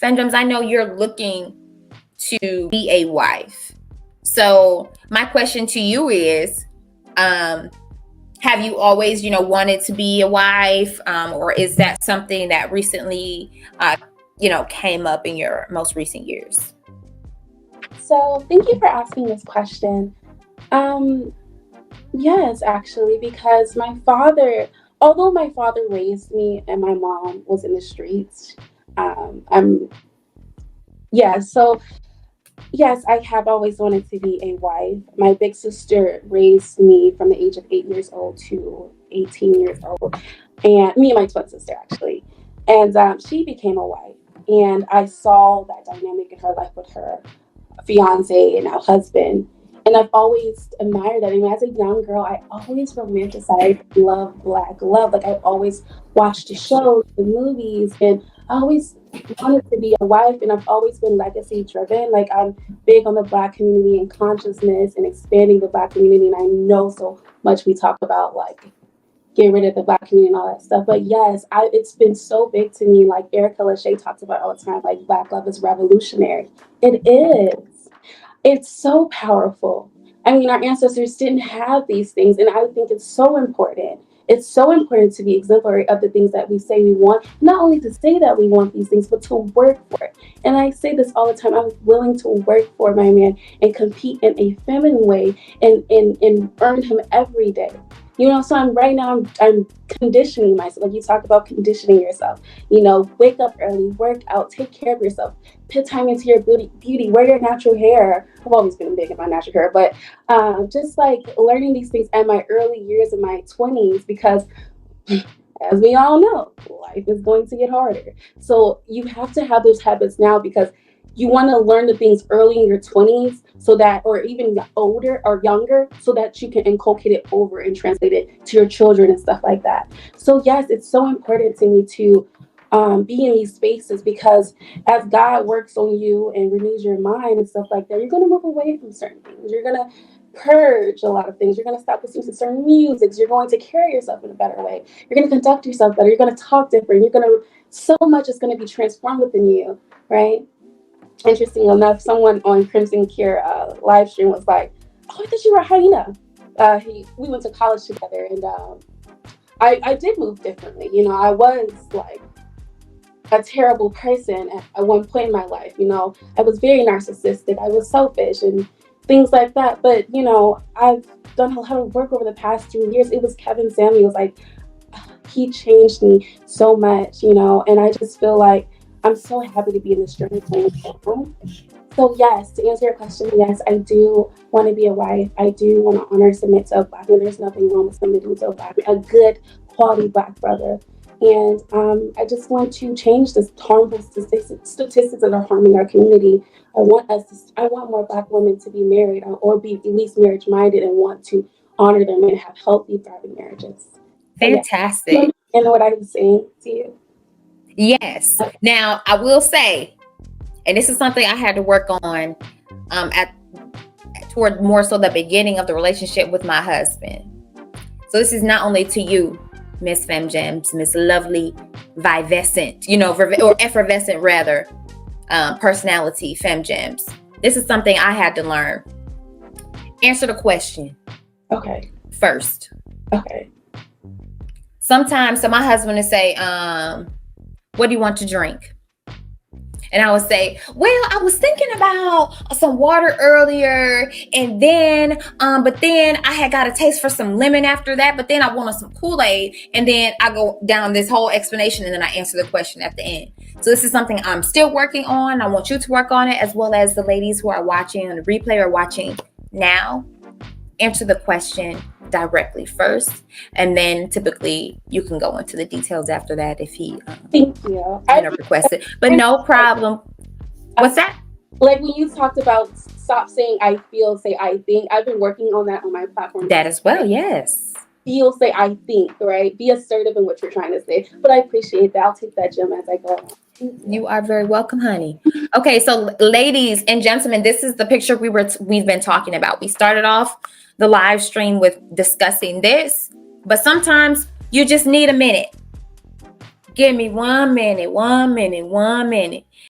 Femgems, I know you're looking to be a wife. So my question to you is, have you always, wanted to be a wife, or is that something that recently, came up in your most recent years? So thank you for asking this question. Yes, actually, because although my father raised me and my mom was in the streets, I'm yeah. So yes, I have always wanted to be a wife. My big sister raised me from the age of 8 years old to 18 years old, and me and my twin sister actually, and she became a wife, and I saw that dynamic in her life with her fiance and now husband. And I've always admired that. I mean, as a young girl, I always romanticized love, black love. Like I always watched the shows, the movies, and I always wanted to be a wife. And I've always been legacy driven. Like I'm big on the black community and consciousness and expanding the black community. And I know so much we talk about like get rid of the black community and all that stuff. But yes, it's been so big to me. Like Erica Lachey talks about all the time, like black love is revolutionary. It is. It's so powerful. I mean, our ancestors didn't have these things, and I think it's so important. It's so important to be exemplary of the things that we say we want, not only to say that we want these things, but to work for it. And I say this all the time, I'm willing to work for my man and compete in a feminine way and earn him every day. So right now I'm conditioning myself. Like you talk about conditioning yourself. Wake up early, work out, take care of yourself, put time into your beauty, wear your natural hair. I've always been big in my natural hair, but just like learning these things at my early years in my 20s, because as we all know, life is going to get harder. So you have to have those habits now because you want to learn the things early in your 20s so that, or even older or younger, so that you can inculcate it over and translate it to your children and stuff like that. So yes, it's so important to me to be in these spaces because as God works on you and renews your mind and stuff like that, you're going to move away from certain things. You're going to purge a lot of things. You're going to stop listening to certain musics. You're going to carry yourself in a better way. You're going to conduct yourself better. You're going to talk different. So much is going to be transformed within you, right? Interesting enough, someone on Crimson Cure live stream was like, "Oh, I thought you were a hyena." We went to college together, and I did move differently. I was like a terrible person at one point in my life. I was very narcissistic. I was selfish and things like that. But I've done a lot of work over the past 2 years. It was Kevin Samuels. Like he changed me so much. And I just feel like I'm so happy to be in this journey. So yes, to answer your question, yes, I do want to be a wife. I do want to honor, submit to a black man. There's nothing wrong with submitting to a black man, a good quality black brother. And I just want to change this harmful statistics that are harming our community. I want more black women to be married or be at least marriage minded and want to honor them and have healthy, thriving marriages. Fantastic. So, yeah. And what I was saying to you. Yes. Now I will say, and this is something I had to work on toward more so the beginning of the relationship with my husband. So this is not only to you, Miss Femgems, Miss Lovely, Vivescent, or effervescent rather, personality, Femgems. This is something I had to learn. Answer the question. Okay. First. Okay. Sometimes, so my husband would say, what do you want to drink? And I would say, well, I was thinking about some water earlier, and then, but then I had got a taste for some lemon after that, but then I wanted some Kool-Aid, and then I go down this whole explanation, and then I answer the question at the end. So this is something I'm still working on. I want you to work on it, as well as the ladies who are watching on the replay or watching now. Answer the question directly first, and then typically you can go into the details after that if he thank you requests it, but no problem. What's that? Like when you talked about stop saying I feel, say I think, I've been working on that on my platform. That as well. Yes. Feel, say I think, right? Be assertive in what you're trying to say. But I appreciate that. I'll take that, Jim, as I go. You are very welcome, honey. Okay, so ladies and gentlemen, this is the picture we've been talking about. We started off the live stream with discussing this, but sometimes you just need a minute. Give me 1 minute,